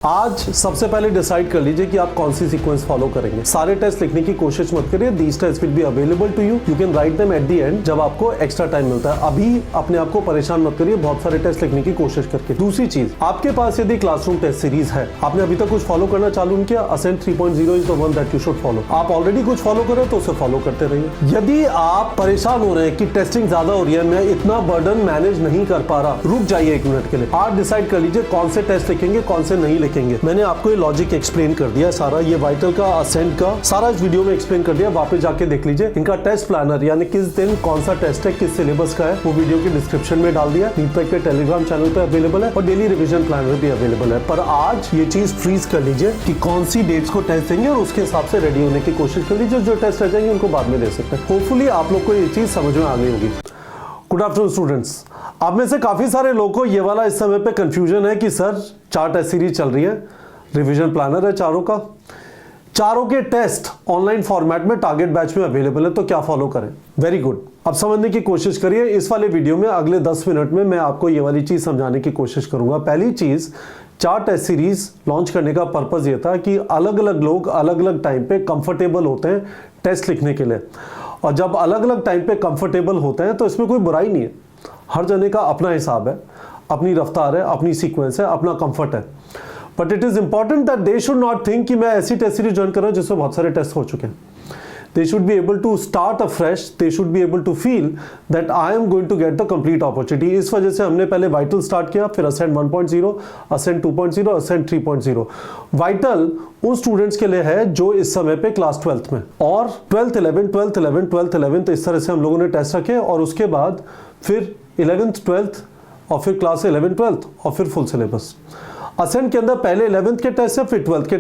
आज सबसे पहले डिसाइड कर लीजिए कि आप कौन सी सीक्वेंस फॉलो करेंगे। सारे टेस्ट लिखने की कोशिश मत करिए। These test will be available to you can write them at the end जब आपको एक्स्ट्रा टाइम मिलता है। अभी अपने आप को परेशान मत करिए बहुत सारे टेस्ट लिखने की कोशिश करके। दूसरी चीज, आपके पास यदि क्लासरूम टेस्ट सीरीज है, आपने अभी तक कुछ फॉलो करना चालू नहीं किया, Ascent 3.0 is the one that you should follow. आप ऑलरेडी कुछ फॉलो करें तो उसे फॉलो करते रहिए। यदि आप परेशान हो रहे हैं कि टेस्टिंग ज्यादा हो रही है, मैं इतना बर्डन मैनेज नहीं कर पा रहा, रुक जाइए एक मिनट के लिए। आज डिसाइड कर लीजिए कौन से टेस्ट लिखेंगे, कौन से नहीं लिखेंगे। मैंने आपको लॉजिक एक्सप्लेन कर दिया सारा, ये वाइटल का, असेंट का सारा इस वीडियो में एक्सप्लेन कर दिया। वापस जाके देख लीजिए। इनका टेस्ट प्लानर यानी किस दिन कौन सा टेस्ट है, किस सिलेबस का है, वो वीडियो के डिस्क्रिप्शन में डाल दिया। नीट के टेलीग्राम चैनल पे अवेलेबल है और डेली रिवीजन प्लानर भी अवेलेबल है। पर आज ये चीज फ्रीज कर लीजिए कि कौन सी डेट्स को टेस्ट देंगे और उसके हिसाब से रेडी होने की कोशिश कर लीजिए। जो टेस्ट रह जाएंगे उनको बाद में दे सकते हैं। होपफुली आप लोग को ये चीज समझ में आ गई होगी। Good afternoon students. आप में से काफी सारे लोगों को ये वाला इस समय पे कंफ्यूजन है कि सर 4 टेस्ट सीरीज चल रही है, रिवीजन प्लानर है चारों का, चारों के टेस्ट ऑनलाइन फॉर्मेट में टारगेट बैच में अवेलेबल है, तो क्या फॉलो करें। Very good. अब समझने की कोशिश करिए। इस वाले वीडियो में अगले 10 मिनट में मैं आपको ये वाली चीज समझाने की कोशिश करूंगा। पहली चीज, 4 टेस्ट सीरीज लॉन्च करने का पर्पस ये था कि अलग अलग लोग अलग अलग टाइम पे कंफर्टेबल होते हैं टेस्ट लिखने के लिए। और जब अलग अलग टाइम पे कंफर्टेबल होते हैं तो इसमें कोई बुराई नहीं है। हर जने का अपना हिसाब है, अपनी रफ्तार है, अपनी सीक्वेंस है, अपना कंफर्ट है। But it is important that they should not think कि मैं ऐसी टेस्ट सीरीज ज्वाइन कर रहा हूं जिसमें बहुत सारे टेस्ट हो चुके हैं। They should be able to start afresh. They should be able to feel that I am going to get the complete opportunity. इस वजह से हमने पहले वाइटल स्टार्ट किया, फिर असेंट 1.0, असेंट 2.0, असेंट 3.0। वाइटल उन स्टूडेंट्स के लिए है जो इस समय पे क्लास 12th में, और 12th 11 12th 11 12th 11 तो इस तरह से हम लोगों ने टेस्ट रखे। और उसके बाद फिर 11th 12th और फिर क्लास 11 12th और फिर फुल सिलेबस। असेंट के अंदर पहले 11th के टेस्ट है, फिर 12th के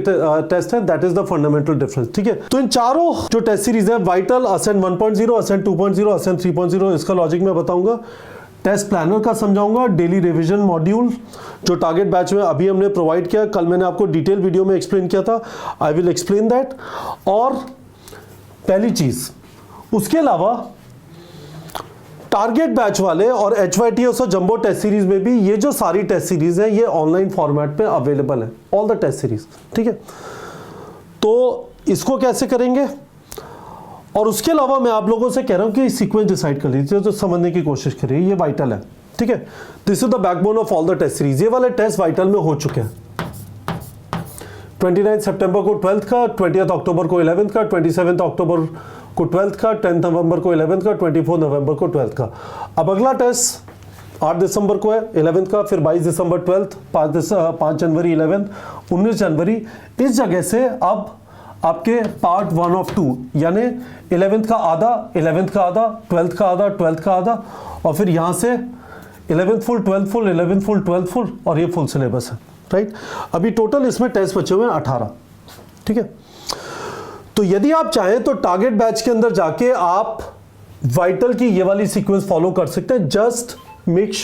टेस्ट है। That is the fundamental difference. ठीक है, तो इन चारों जो टेस्ट सीरीज है, वाइटल, असेंट 1.0, असेंट 2.0, असेंट 3.0, इसका लॉजिक मैं बताऊंगा। टेस्ट प्लानर का समझाऊंगा। डेली रिवीजन मॉड्यूल जो टारगेट बैच में अभी हमने प्रोवाइड किया, कल मैंने आपको डिटेल वीडियो में एक्सप्लेन किया था, आई विल एक्सप्लेन दैट। और पहली चीज, उसके अलावा टारगेट बैच वाले और HYTS और जंबो टेस्ट सीरीज में भी ये जो सारी टेस्ट सीरीज है ये ऑनलाइन फॉर्मेट पे अवेलेबल है, ऑल द टेस्ट सीरीज। ठीक है, तो इसको कैसे करेंगे। और उसके अलावा मैं आप लोगों से कह रहा हूं कि सीक्वेंस डिसाइड कर लीजिए, तो समझने की कोशिश करिए। ये वाइटल है, ठीक है, this is the backbone of all the test series. ये वाले टेस्ट वाइटल में हो चुके हैं। 29 सितंबर को 12th का, 20 अक्टूबर को 11th का, 27 अक्टूबर को 12th का, 10 नवंबर को 11th का, 24 नवंबर को 12th का। अब अगला टेस्ट 8 दिसंबर को है 11th का, फिर 22 दिसंबर 12th, 5 जनवरी 11th, 19 जनवरी। इस जगह से अब आपके पार्ट 1 ऑफ 2 यानी 11th का आधा, 11th का आधा, 12th का आधा, 12th का आधा, और फिर यहां से 11th full, 12th full, 11th full, 12th full, और ये फुल सिलेबस है। राइट, अभी टोटल इसमें टेस्ट बचे हुए हैं 18। ठीक है, तो यदि आप चाहें तो टारगेट बैच के अंदर जाके आप वाइटल की ये वाली सीक्वेंस फॉलो कर सकते हैं। जस्ट मेक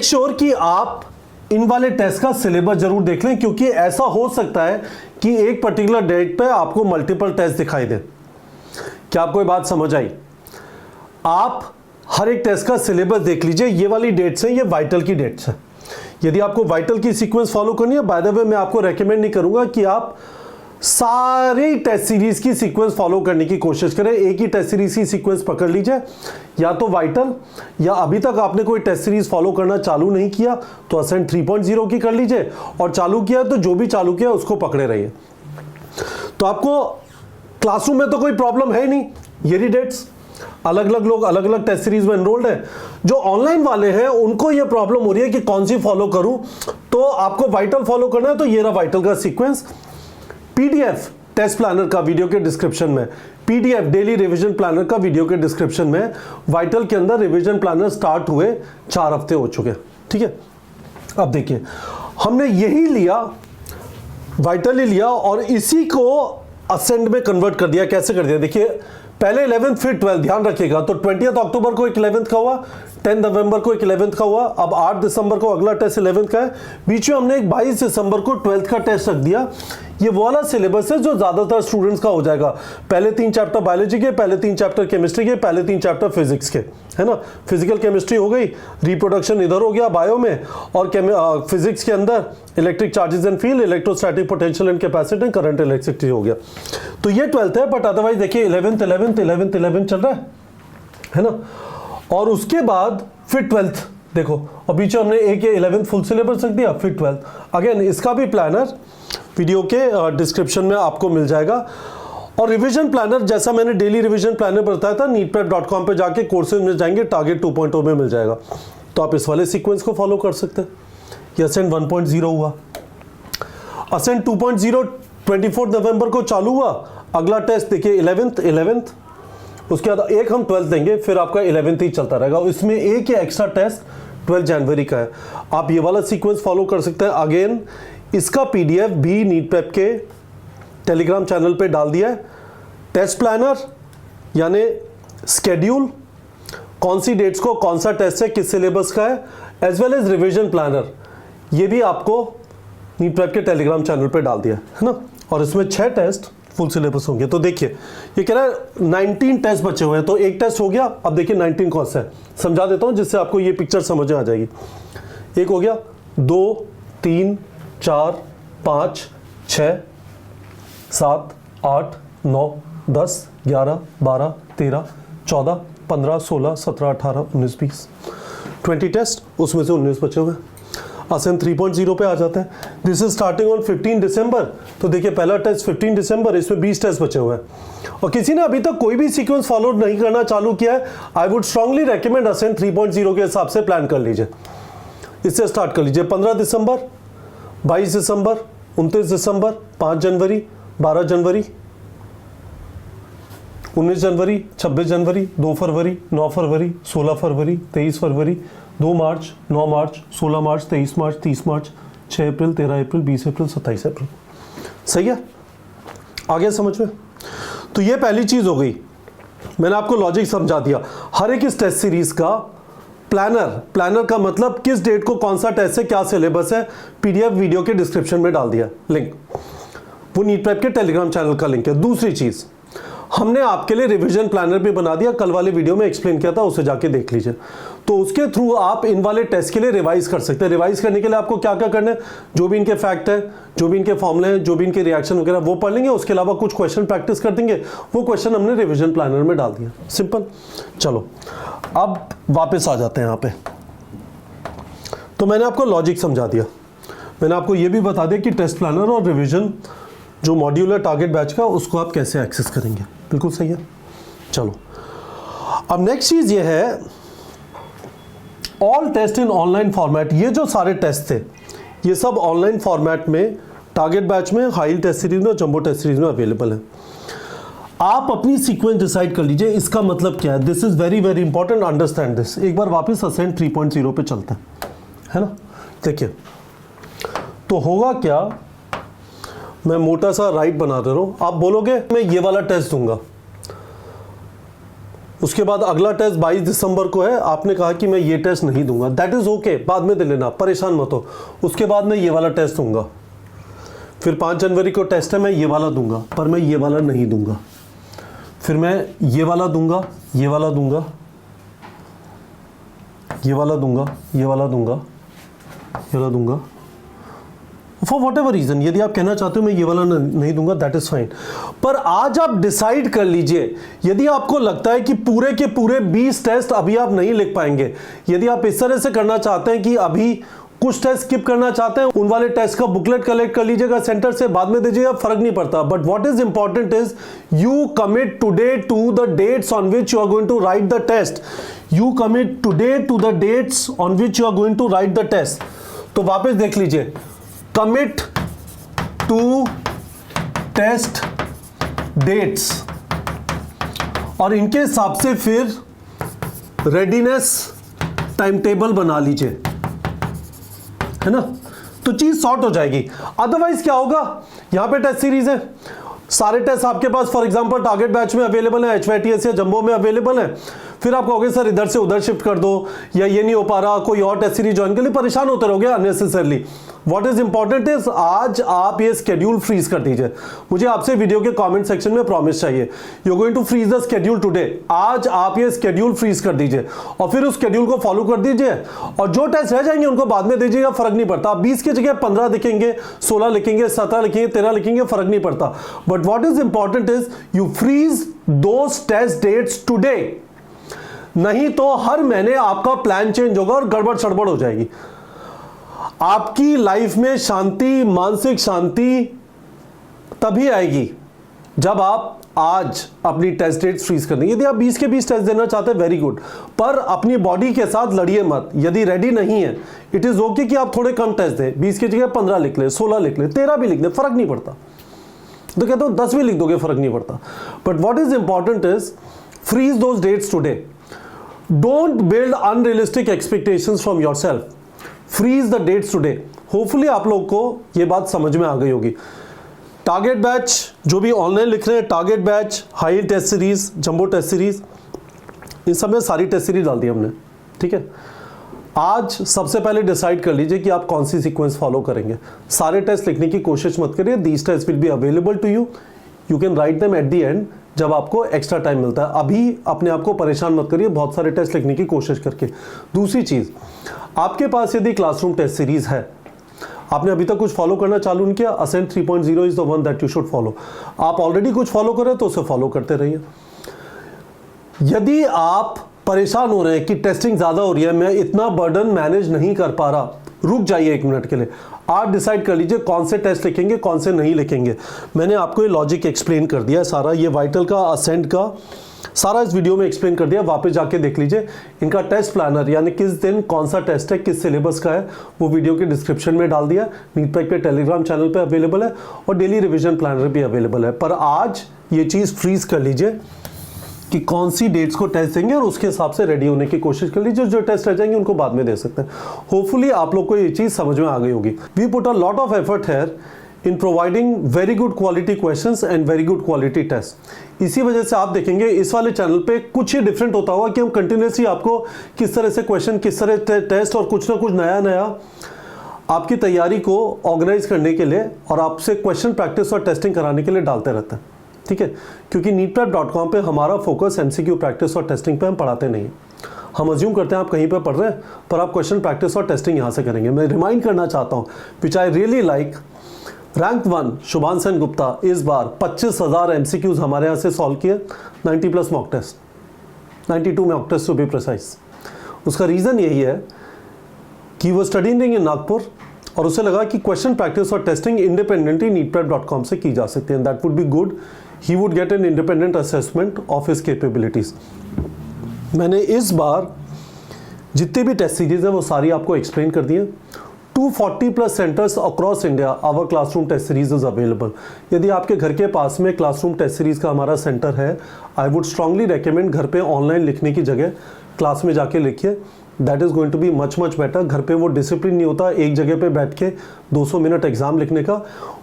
श्योर कि आप इन वाले टेस्ट का सिलेबस जरूर देख लें, क्योंकि ऐसा हो सकता है कि एक पर्टिकुलर डेट पे आपको मल्टीपल टेस्ट दिखाई दे। क्या आपको ये बात समझ आई। आप हर एक टेस्ट का सिलेबस देख लीजिए। ये वाली डेट्स है, ये वाइटल की डेट्स है। यदि आपको वाइटल की सीक्वेंस फॉलो करनी है, बाय द वे मैं आपको रेकमेंड नहीं करूंगा कि आप सारी टेस्ट सीरीज की सीक्वेंस फॉलो करने की कोशिश करें। एक ही टेस्ट सीरीज की सीक्वेंस पकड़ लीजिए, या तो वाइटल, या अभी तक आपने कोई टेस्ट सीरीज फॉलो करना चालू नहीं किया तो असेंट 3.0 की कर लीजिए, और चालू किया तो जो भी चालू किया उसको पकड़े रहिए। तो आपको क्लासरूम में तो कोई प्रॉब्लम है ही नहीं। ये डेट्स अलग अलग लोग अलग अलग टेस्ट सीरीज में एनरोल्ड है। जो ऑनलाइन वाले हैं उनको ये प्रॉब्लम हो रही है कि कौन सी फॉलो करूं। तो आपको वाइटल फॉलो करना है, तो ये रहा वाइटल का सीक्वेंस। PDF टेस्ट प्लानर का वीडियो के डिस्क्रिप्शन में, PDF डेली रिवीजन प्लानर का वीडियो के डिस्क्रिप्शन में। वाइटल के अंदर रिवीजन प्लानर स्टार्ट हुए 4 हफ्ते हो चुके। ठीक है, अब देखिए हमने यही लिया, वाइटल ही लिया, और इसी को असेंट में कन्वर्ट कर दिया। कैसे कर दिया, देखिए पहले 11th फिर 12th, ध्यान रखिएगा। तो 20 अक्टूबर को एक 11th का हुआ, 10 नवंबर को एक 11th का हुआ, अब 8 दिसंबर को अगला टेस्ट 11th का है। बीच में हमने एक 22 दिसंबर को 12th का टेस्ट रख दिया। ये वो वाला सिलेबस है जो ज्यादातर स्टूडेंट्स का हो जाएगा। पहले 3 चैप्टर बायोलॉजी के, पहले 3 चैप्टर केमिस्ट्री के, पहले 3 चैप्टर फिजिक्स के, है ना। फिजिकल केमिस्ट्री हो गई, रिप्रोडक्शन इधर हो गया बायो में, और फिजिक्स के अंदर electric charges and field, electrostatic potential and capacity and current electricity हो गया। तो ये 12th है, बट अदरवाइज देखिए 11th चल रहा है ना। और उसके बाद फिर 12th देखो, और बीच में हमने एक 11th फुल सिलेबस रख दिया, फिर 12th। अगेन इसका भी प्लानर वीडियो के डिस्क्रिप्शन में आपको मिल जाएगा। और रिवीजन प्लानर जैसा मैंने डेली रिवीजन प्लानर बताया था, neetprep.com पे जाके कोर्सेज में जाएंगे, टारगेट 2.0 में मिल जाएगा। तो आप इस वाले सीक्वेंस को फॉलो कर सकते हैं। ये असेंट 1.0 हुआ, असेंट 2.0 24 नवंबर को चालू हुआ। अगला टेस्ट देखिए 11th, उसके बाद एक हम 12th देंगे, फिर आपका 11th ही चलता रहेगा। इसमें एक या एक्स्ट्रा टेस्ट 12 जनवरी का है। आप ये वाला सीक्वेंस फॉलो कर सकते हैं। अगेन इसका पीडीएफ भी नीट प्रेप के टेलीग्राम चैनल पे डाल दिया है। टेस्ट प्लानर यानी स्केड्यूल, कौन सी डेट्स को कौन सा टेस्ट है, किस सिलेबस का है, as well as revision planner, ये भी आपको नीट प्रेप के टेलीग्राम चैनल पे डाल दिया है ना। और इसमें 6 टेस्ट फुल सिलेबस होंगे। तो देखिए ये कह रहा है 19 टेस्ट बचे हुए हैं, तो एक टेस्ट हो गया। अब देखिए 19 कौन सा है, समझा देता हूं जिससे आपको ये पिक्चर समझ में आ जाएगी। एक हो गया, 2, 3, 4, 5, 6, 7, 8, 9, 10, 11, 12, 13, 14, 15, 16, 17, 18, 19, 20, 20 टेस्ट, उसमें से 19 बचे हुए हैं। असेंट 3.0 पे आ जाते हैं। दिस इज स्टार्टिंग ऑन 15 दिसंबर। तो देखिए पहला टेस्ट 15 दिसंबर, इसमें 20 टेस्ट बचे हुए हैं। और किसी ने अभी तक कोई भी सीक्वेंस फॉलो नहीं करना चालू किया है, I would strongly recommend Ascent 3.0 के हिसाब से प्लान कर लीजिए। इससे स्टार्ट कर लीजिए 15 दिसंबर, 22 दिसंबर, 29 दिसंबर, 5 जनवरी, 12 जनवरी, 19 जनवरी, 26 जनवरी, 2 फरवरी, 9 फरवरी, 16 फरवरी, 23 फरवरी, 2 मार्च, 9 मार्च, 16 मार्च, 23 मार्च, 30 मार्च, 6 अप्रैल, 13 अप्रैल, 20 अप्रैल, 27 अप्रैल। सही है, आगे समझ में। तो ये पहली चीज हो गई, मैंने आपको लॉजिक समझा दिया। हर एक इस टेस्ट सीरीज का प्लानर का मतलब किस डेट को कौन सा टेस्ट है, क्या सिलेबस है, पीडीएफ वीडियो के डिस्क्रिप्शन में डाल दिया लिंक, वो नीट प्रेप के टेलीग्राम चैनल का लिंक है। दूसरी चीज, हमने आपके लिए रिवीजन प्लानर भी बना दिया, कल वाले वीडियो में एक्सप्लेन किया था, उसे जाके देख लीजिए। तो उसके थ्रू आप इन वाले टेस्ट के लिए रिवाइज कर सकते हैं। रिवाइज करने के लिए आपको क्या क्या करना है, जो भी इनके फैक्ट है, जो भी इनके फॉर्मूले हैं, जो भी इनके रिएक्शन वगैरह वो पढ़ लेंगे। उसके अलावा कुछ क्वेश्चन प्रैक्टिस कर देंगे, वो क्वेश्चन हमने रिवीजन प्लानर में डाल दिया। सिंपल। चलो अब वापस आ जाते हैं यहाँ पे। तो मैंने आपको लॉजिक समझा दिया, मैंने आपको ये भी बता दिया कि टेस्ट प्लानर और रिवीजन जो मॉड्यूल है टारगेट बैच का, उसको आप कैसे एक्सेस करेंगे। बिल्कुल सही है। चलो अब नेक्स्ट चीज ये है, ऑल टेस्ट इन ऑनलाइन फॉर्मेट। ये जो सारे टेस्ट थे ये सब ऑनलाइन फॉर्मेट में टारगेट बैच में, हाई टेस्ट सीरीज में और जंबो टेस्ट सीरीज में अवेलेबल है। आप अपनी सीक्वेंस डिसाइड कर लीजिए। इसका मतलब क्या है, this is very very important, understand this. एक बार वापस असेंट 3.0 पे चलते है ना। देखिए तो होगा क्या, मैं मोटा सा राइट बना दे रहा हूं। आप बोलोगे मैं ये वाला टेस्ट दूंगा, उसके बाद अगला टेस्ट 22 दिसंबर को है, आपने कहा कि मैं ये टेस्ट नहीं दूंगा, दैट इज ओके, बाद में दे लेना, परेशान मत हो। उसके बाद मैं ये वाला टेस्ट दूंगा, फिर 5 जनवरी को टेस्ट है, मैं ये वाला दूंगा, पर मैं ये वाला नहीं दूंगा, फिर मैं ये वाला दूंगा, ये वाला दूंगा, ये वाला दूंगा, ये वाला दूंगा, ये वाला दूंगा, फॉर वॉट एवर रीजन। यदि आप कहना चाहते हो मैं ये वाला नहीं दूंगा, दैट इज फाइन। पर आज आप डिसाइड कर लीजिए, यदि आपको लगता है कि पूरे के पूरे 20 टेस्ट अभी आप नहीं लिख पाएंगे, यदि आप इस तरह से करना चाहते हैं कि अभी कुछ टेस्ट स्किप करना चाहते हैं, उन वाले टेस्ट का बुकलेट कलेक्ट कर लीजिएगा सेंटर से, बाद में दीजिएगा, फर्क नहीं पड़ता। But what is important is you commit today to the dates on which you are going to write the test. You commit today to the dates on which you are going to write the test. तो वापस देख लीजिए, commit to test dates, और इनके हिसाब से फिर readiness time table बना लीजिए, है ना। तो चीज सॉर्ट हो जाएगी। अदरवाइज क्या होगा, यहां पे टेस्ट सीरीज है, सारे टेस्ट आपके पास फॉर एग्जांपल टारगेट बैच में अवेलेबल है, HYTS या जंबो में अवेलेबल है, फिर आप कहोगे सर इधर से उधर शिफ्ट कर दो, या ये नहीं हो पा रहा, कोई और टेस्ट सीरीज ज्वाइन कर ली, परेशान होते रहोगे unnecessarily. What is important is आज आप ये स्केड्यूल फ्रीज कर दीजिए। मुझे आपसे वीडियो के कमेंट सेक्शन में प्रॉमिस चाहिए, you are going to freeze the schedule today. आज आप ये स्केड्यूल फ्रीज कर दीजिए और फिर उस स्केड्यूल को फॉलो कर दीजिए, और जो टेस्ट रह जाएंगे उनको बाद में दीजिएगा, फर्क नहीं पड़ता। 20 की जगह 15 लिखेंगे, 16 लिखेंगे, 17 लिखेंगे, 13 लिखेंगे, फर्क नहीं पड़ता। But what is important is you freeze those test dates today, नहीं तो हर महीने आपका प्लान चेंज होगा और गड़बड़ सड़बड़ हो जाएगी। आपकी लाइफ में शांति, मानसिक शांति तभी आएगी जब आप आज अपनी टेस्ट डेट्स फ्रीज कर देंगे। यदि आप 20 के 20 टेस्ट देना चाहते हैं, वेरी गुड, पर अपनी बॉडी के साथ लड़िए मत। यदि रेडी नहीं है, इट इज ओके कि आप थोड़े कम टेस्ट दें, 20 की जगह 15 लिख ले, 16 लिख ले, 13 भी लिख ले, फर्क नहीं पड़ता। तो कहता हूं 10 भी लिख दोगे, फर्क नहीं पड़ता। But what is important is freeze those dates today. Don't build unrealistic expectations from yourself. Freeze the dates today. Hopefully आप लोग को ये बात समझ में आ गई होगी। टारगेट बैच जो भी ऑनलाइन लिख रहे हैं, target batch, high test series, jumbo test series, इन सब में सारी टेस्ट सीरीज डाल दी हमने, ठीक है। आज सबसे पहले डिसाइड कर लीजिए कि आप कौन सी सीक्वेंस फॉलो करेंगे। सारे टेस्ट लिखने की कोशिश मत करिए, these test will be available to you, you can write them at the end जब आपको एक्स्ट्रा टाइम मिलता है। अभी अपने आप को परेशान मत करिए बहुत सारे टेस्ट लिखने की कोशिश करके। दूसरी चीज, आपके पास यदि क्लासरूम टेस्ट सीरीज है, आपने अभी तक कुछ फॉलो करना चालू नहीं किया, Ascent 3.0 is the one that you should follow. आप ऑलरेडी कुछ फॉलो कर रहे हैं तो उसे फॉलो करते रहिए। यदि आप परेशान हो रहे हैं कि टेस्टिंग ज्यादा हो रही है, मैं इतना बर्डन मैनेज नहीं कर पा रहा, रुक जाइए 1 मिनट के लिए। आप डिसाइड कर लीजिए कौन से टेस्ट लिखेंगे, कौन से नहीं लिखेंगे। मैंने आपको ये लॉजिक एक्सप्लेन कर दिया है सारा, ये वाइटल का, असेंट का सारा इस वीडियो में एक्सप्लेन कर दिया। वापस जाके देख लीजिए। इनका टेस्ट प्लानर यानी किस दिन कौन सा टेस्ट है, किस सिलेबस का है, वो वीडियो के डिस्क्रिप्शन में डाल दिया। नीटपैक पे टेलीग्राम चैनल पे अवेलेबल है और डेली रिवीजन प्लानर भी अवेलेबल है। पर आज ये चीज़ फ्रीज कर लीजिए कि कौन सी डेट्स को टेस्ट देंगे और उसके हिसाब से रेडी होने की कोशिश कर लीजिए। जो टेस्ट रह जाएंगे उनको बाद में दे सकते हैं। होपफुली आप लोग को ये चीज़ समझ में आ गई होगी। We put a lot of effort here in providing very good quality questions and very good quality test. इसी वजह से आप देखेंगे इस वाले चैनल पे कुछ ही डिफरेंट होता होगा कि हम कंटिन्यूसली आपको किस तरह से क्वेश्चन, किस तरह टेस्ट और कुछ ना कुछ नया नया आपकी तैयारी को ऑर्गेनाइज करने के लिए और आपसे क्वेश्चन प्रैक्टिस और टेस्टिंग कराने के लिए डालते रहते हैं, ठीक है। क्योंकि neetprep.com पे हमारा फोकस MCQ प्रैक्टिस और टेस्टिंग पे हम पढ़ाते नहीं। हम अज्यूम करते हैं आप कहीं पे पढ़ रहे हैं, पर आप क्वेश्चन प्रैक्टिस और टेस्टिंग यहाँ से करेंगे। मैं रिमाइंड करना चाहता हूँ, which I really like, rank 1 Shubhan Sen Gupta इस बार 25,000 MCQs हमारे यहाँ से सॉल्व किए, 90+ mock test, 92 mock test to be precise. उसका रीज़न यही है कि वो स्टडीइंग इन नागपुर और उसे लगा कि क्वेश्चन प्रैक्टिस और टेस्टिंग इंडिपेंडेंटली neetprep.com से की जा सकती है। That would be good, he would get an independent assessment of his capabilities. मैंने इस बार जितने भी टेस्ट सीरीज है वो सारी आपको एक्सप्लेन कर दी है। 240+ centres across India our classroom test series is available. यदि आपके घर के पास में क्लासरूम टेस्ट सीरीज का हमारा सेंटर है, आई वुड स्ट्रांगली रेकमेंड घर पे ऑनलाइन लिखने की जगह क्लास में जाके लिखिए। That is going to be much better. घर पे वो डिसिप्लिन नहीं होता एक जगह पे बैठ के 200 मिनट एग्जाम लिखने का।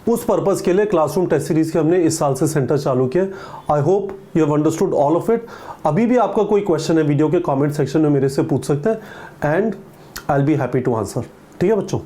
उस पर्पस के लिए क्लासरूम टेस्ट सीरीज के हमने इस साल से सेंटर चालू किया। I hope you have understood all of it. अभी भी आपका कोई क्वेश्चन है वीडियो के कमेंट सेक्शन में मेरे से पूछ सकते हैं and I will be happy to answer. ठीक है बच्चों।